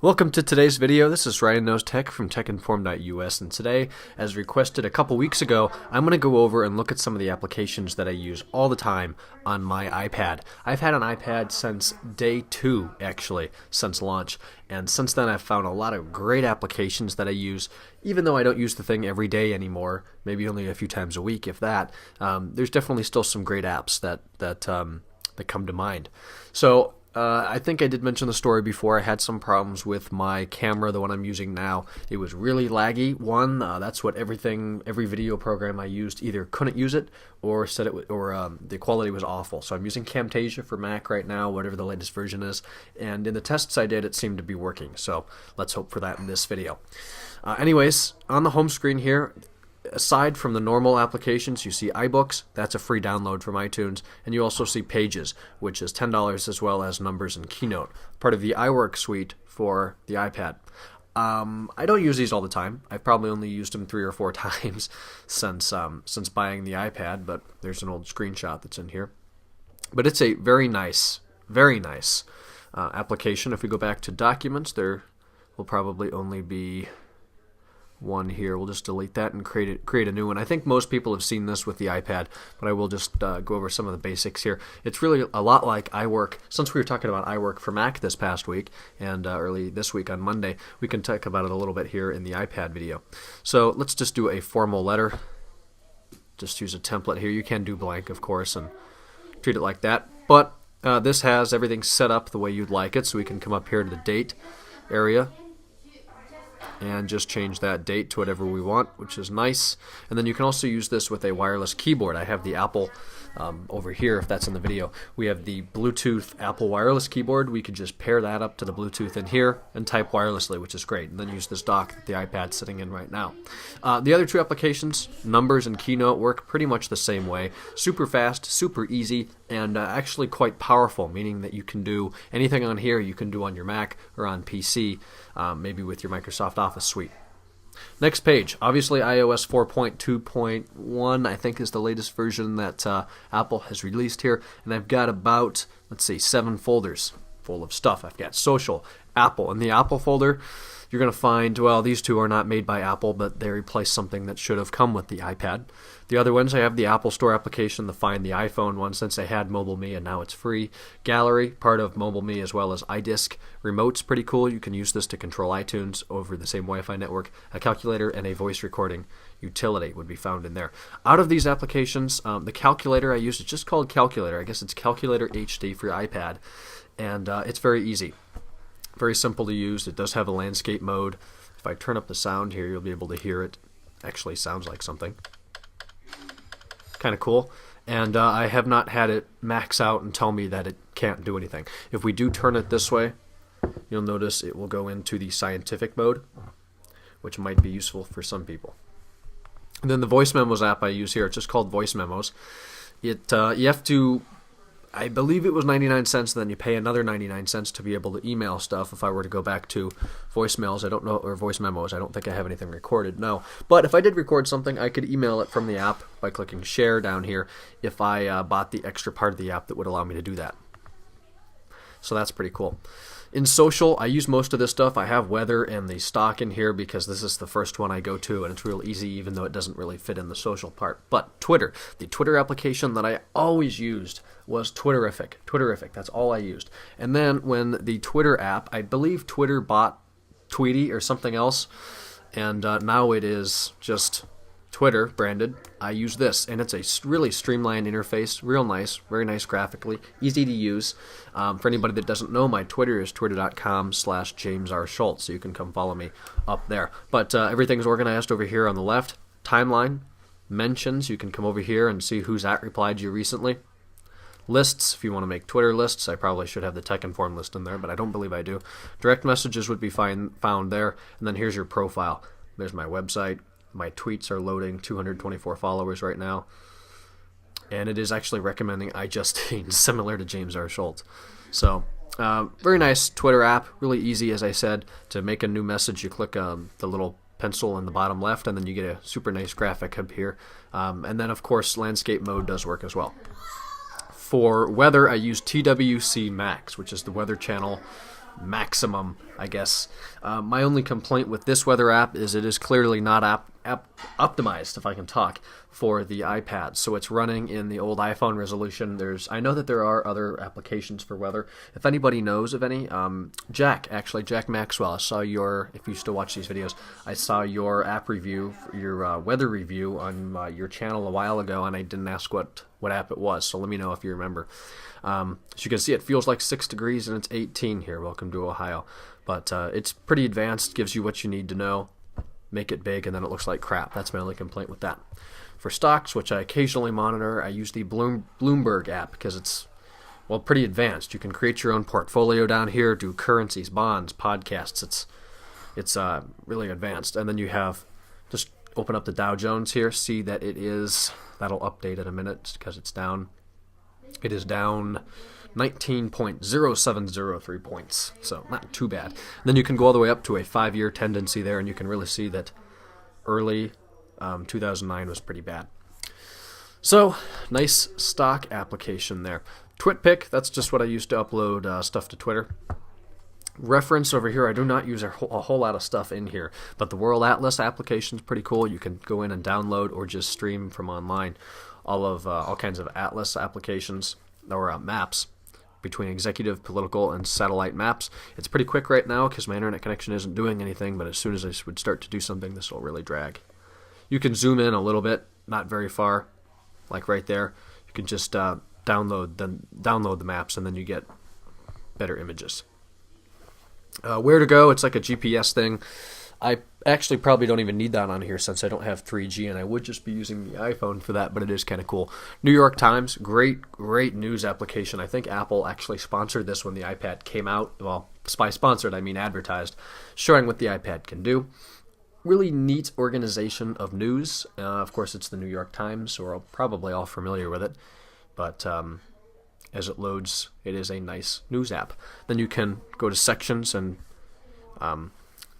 Welcome to today's video. This is Ryan Knows Tech from TechInform.us, and today, as requested a couple weeks ago, I'm going to go over and look at some of the applications that I use all the time on my iPad. I've had an iPad since day 2, actually, since launch, and since then I've found a lot of great applications that I use, even though I don't use the thing every day anymore, maybe only a few times a week, if that. There's definitely still some great apps that come to mind. So I think I did mention the story before. I had some problems with my camera, the one I'm using now. It was really laggy. That's what every video program I used either couldn't use it or said the quality was awful. So I'm using Camtasia for Mac right now, whatever the latest version is. And in the tests I did, it seemed to be working. So let's hope for that in this video. Anyways, on the home screen here, aside from the normal applications, you see iBooks, that's a free download from iTunes, and you also see Pages, which is $10, as well as Numbers and Keynote, part of the iWork suite for the iPad. I don't use these all the time. I've probably only used them 3 or 4 times since buying the iPad, but there's an old screenshot that's in here. But it's a very nice application. If we go back to Documents, there will probably only be one here. We'll just delete that and create a new one. I think most people have seen this with the iPad, but I will just go over some of the basics here. It's really a lot like iWork. Since we were talking about iWork for Mac this past week and early this week on Monday, we can talk about it a little bit here in the iPad video. So let's just do a formal letter. Just use a template here. You can do blank, of course, and treat it like that. But this has everything set up the way you'd like it, so we can come up here to the date area and just change that date to whatever we want, which is nice. And then you can also use this with a wireless keyboard. I have the Apple over here, if that's in the video. We have the Bluetooth Apple wireless keyboard. We could just pair that up to the Bluetooth in here and type wirelessly, which is great. And then use this dock that the iPad's sitting in right now. The other 2 applications, Numbers and Keynote, work pretty much the same way. Super fast, super easy, and actually quite powerful, meaning that you can do anything on here you can do on your Mac or on PC, maybe with your Microsoft Office suite. Next page, obviously iOS 4.2.1 I think is the latest version that Apple has released here, and I've got about, 7 folders full of stuff. I've got Social, Apple. In the Apple folder, you're going to find, well, these 2 are not made by Apple, but they replace something that should have come with the iPad. The other ones, I have the Apple Store application, the Find the iPhone one, since I had Mobile Me and now it's free. Gallery, part of Mobile Me, as well as iDisk. Remote's pretty cool. You can use this to control iTunes over the same Wi-Fi network. A calculator and a voice recording utility would be found in there. Out of these applications, the calculator I use, it's just called Calculator. I guess it's Calculator HD for your iPad, and it's very easy. Very simple to use. It does have a landscape mode. If I turn up the sound here, you'll be able to hear it. Actually sounds like something. Kind of cool. And I have not had it max out and tell me that it can't do anything. If we do turn it this way, you'll notice it will go into the scientific mode, which might be useful for some people. And then the Voice Memos app I use here, it's just called Voice Memos. You have to, I believe it was 99 cents, and then you pay another 99 cents to be able to email stuff. If I were to go back to voicemails, I don't know, or voice memos, I don't think I have anything recorded, no. But if I did record something, I could email it from the app by clicking share down here if I bought the extra part of the app that would allow me to do that. So that's pretty cool. In Social, I use most of this stuff. I have weather and the stock in here because this is the first one I go to, and it's real easy even though it doesn't really fit in the social part. But Twitter, the Twitter application that I always used was Twitterific. Twitterific, that's all I used. And then when the Twitter app, I believe Twitter bought Tweety or something else, and now it is just Twitter branded, I use this, and it's a really streamlined interface, real nice, very nice graphically, easy to use. For anybody that doesn't know, my Twitter is twitter.com/JamesRSchultz, so you can come follow me up there. But everything's organized over here on the left. Timeline, mentions, you can come over here and see who's replied to you recently. Lists, if you want to make Twitter lists, I probably should have the Tech Inform list in there, but I don't believe I do. Direct messages would be found there, and then here's your profile. There's my website. My tweets are loading, 224 followers right now. And it is actually recommending iJustine, similar to James R. Schultz. So, very nice Twitter app, really easy, as I said. To make a new message, you click the little pencil in the bottom left, and then you get a super nice graphic up here. And then, of course, landscape mode does work as well. For weather, I use TWC Max, which is the Weather Channel maximum, I guess. My only complaint with this weather app is it is clearly not optimized, if I can talk, for the iPad. So it's running in the old iPhone resolution. I know that there are other applications for weather. If anybody knows of any, Jack Maxwell, I saw if you still watch these videos, I saw your app review, your weather review on your channel a while ago, and I didn't ask what app it was, so let me know if you remember. As you can see, it feels like 6 degrees and it's 18 here. Welcome to Ohio. But it's pretty advanced, gives you what you need to know, make it big, and then it looks like crap. That's my only complaint with that. For stocks, which I occasionally monitor, I use the Bloomberg app because it's, well, pretty advanced. You can create your own portfolio down here, do currencies, bonds, podcasts. It's really advanced. And then you have, just open up the Dow Jones here, see that that'll update in a minute because it's down. It is down 19.0703 points, so not too bad. And then you can go all the way up to a 5-year tendency there, and you can really see that early 2009 was pretty bad. So, nice stock application there. TwitPic, that's just what I use to upload stuff to Twitter. Reference over here, I do not use a whole lot of stuff in here, but the World Atlas application is pretty cool. You can go in and download or just stream from online all kinds of Atlas applications or maps between executive, political, and satellite maps. It's pretty quick right now because my internet connection isn't doing anything, but as soon as I would start to do something, this will really drag. You can zoom in a little bit, not very far, like right there. You can just download the maps, and then you get better images. Where to go, it's like a GPS thing. I actually probably don't even need that on here since I don't have 3G, and I would just be using the iPhone for that, but it is kind of cool. New York Times, great news application. I think Apple actually sponsored this when the iPad came out. Well, by sponsored, I mean advertised, showing what the iPad can do. Really neat organization of news. Of course, it's the New York Times, so we're probably all familiar with it, but as it loads, it is a nice news app. Then you can go to sections and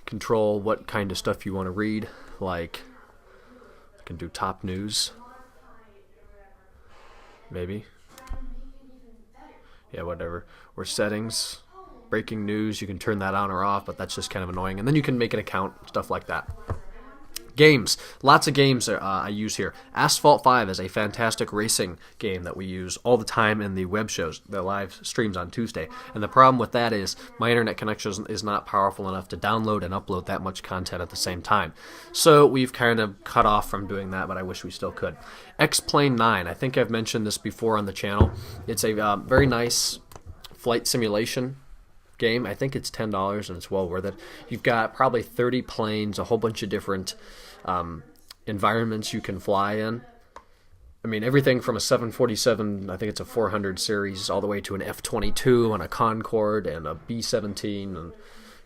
control what kind of stuff you want to read, like you can do top news, maybe, yeah, whatever, or settings, breaking news. You can turn that on or off, but that's just kind of annoying. And then you can make an account, stuff like that. Games, lots of games I use here. Asphalt 5 is a fantastic racing game that we use all the time in the web shows, the live streams on Tuesday. And the problem with that is my internet connection is not powerful enough to download and upload that much content at the same time. So we've kind of cut off from doing that, but I wish we still could. X-Plane 9, I think I've mentioned this before on the channel. It's a very nice flight simulation game. I think it's $10 and it's well worth it. You've got probably 30 planes, a whole bunch of different environments you can fly in. I mean, everything from a 747, I think it's a 400 series, all the way to an F-22 and a Concorde and a B-17 and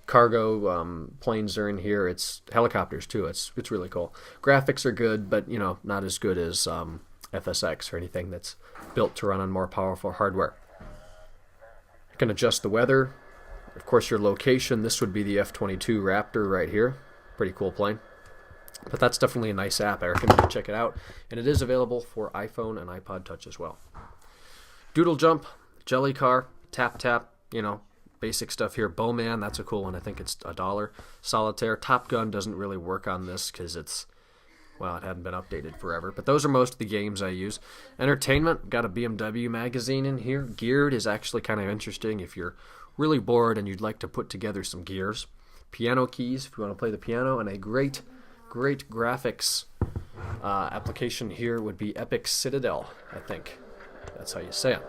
cargo planes are in here. It's helicopters too. It's really cool. Graphics are good, but not as good as FSX or anything that's built to run on more powerful hardware. You can adjust the weather. Of course, your location. This would be the F-22 Raptor right here. Pretty cool plane. But that's definitely a nice app. I recommend you check it out. And it is available for iPhone and iPod Touch as well. Doodle Jump, Jelly Car, Tap Tap, basic stuff here. Bowman, that's a cool one. I think it's $1. Solitaire. Top Gun doesn't really work on this because it hadn't been updated forever. But those are most of the games I use. Entertainment, got a BMW magazine in here. Geared is actually kind of interesting if you're really bored and you'd like to put together some gears. Piano keys if you want to play the piano, and a great graphics application here would be Epic Citadel, I think. That's how you say it.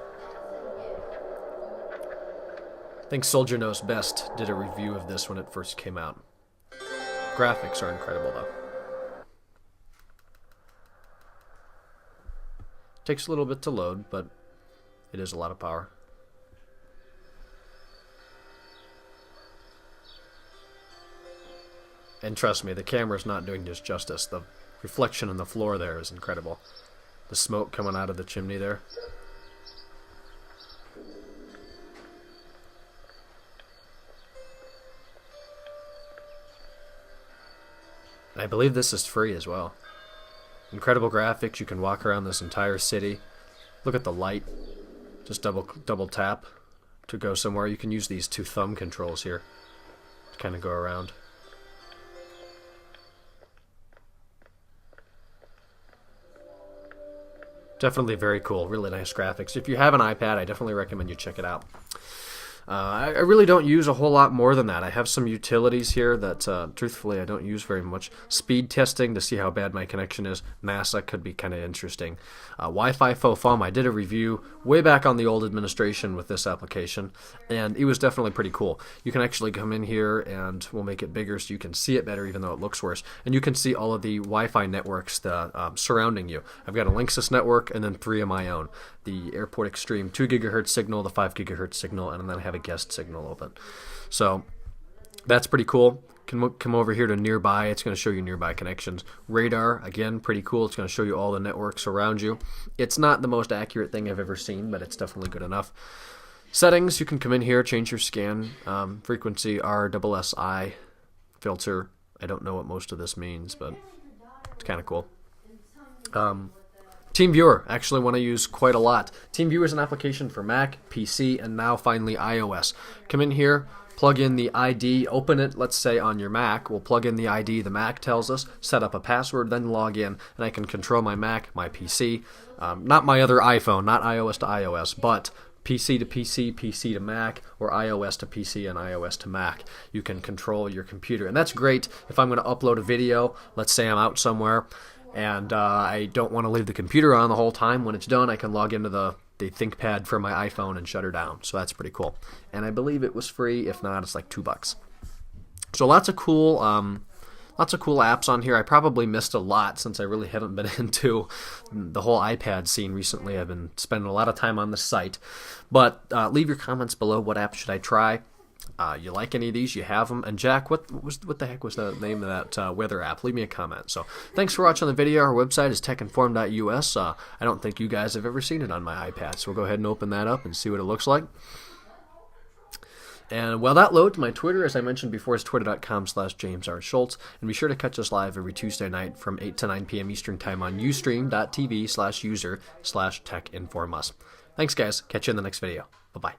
I think Soldier Knows Best did a review of this when it first came out. Graphics are incredible, though. Takes a little bit to load, but it is a lot of power. And trust me, the camera's not doing this justice. The reflection on the floor there is incredible. The smoke coming out of the chimney there. And I believe this is free as well. Incredible graphics. You can walk around this entire city. Look at the light. Just double tap. to go somewhere, you can use these 2 thumb controls here to kind of go around. Definitely very cool. Really nice graphics. If you have an iPad, I definitely recommend you check it out. I really don't use a whole lot more than that. I have some utilities here that, truthfully, I don't use very much. Speed testing to see how bad my connection is. NASA could be kind of interesting. Wi-Fi faux fum. I did a review way back on the old administration with this application, and it was definitely pretty cool. You can actually come in here, and we'll make it bigger so you can see it better, even though it looks worse. And you can see all of the Wi-Fi networks that, surrounding you. I've got a Linksys network and then 3 of my own. The Airport Extreme 2 gigahertz signal, the 5 gigahertz signal, and then I have a guest signal open. So that's pretty cool. Come over here to nearby. It's going to show you nearby connections. Radar, again, pretty cool. It's going to show you all the networks around you. It's not the most accurate thing I've ever seen, but it's definitely good enough. Settings, you can come in here, change your scan frequency, RSSI filter. I don't know what most of this means, but it's kind of cool. TeamViewer, actually one I use quite a lot. TeamViewer is an application for Mac, PC, and now finally iOS. Come in here, plug in the ID, open it, let's say on your Mac. We'll plug in the ID the Mac tells us, set up a password, then log in, and I can control my Mac, my PC, not my other iPhone, not iOS to iOS, but PC to PC, PC to Mac, or iOS to PC and iOS to Mac. You can control your computer, and that's great if I'm going to upload a video. Let's say I'm out somewhere, and I don't want to leave the computer on the whole time. When it's done, I can log into the ThinkPad from my iPhone and shut her down. So that's pretty cool. And I believe it was free. If not, it's like $2. So lots of cool apps on here. I probably missed a lot since I really haven't been into the whole iPad scene recently. I've been spending a lot of time on the site. But leave your comments below. What app should I try? You like any of these? You have them? And Jack, what the heck was the name of that weather app? Leave me a comment. So thanks for watching the video. Our website is techinform.us. I don't think you guys have ever seen it on my iPad, so we'll go ahead and open that up and see what it looks like. And while that loads, my Twitter, as I mentioned before, is twitter.com/JamesRSchultz. And be sure to catch us live every Tuesday night from 8 to 9 p.m. Eastern Time on ustream.tv/user/techinformus. Thanks, guys. Catch you in the next video. Bye-bye.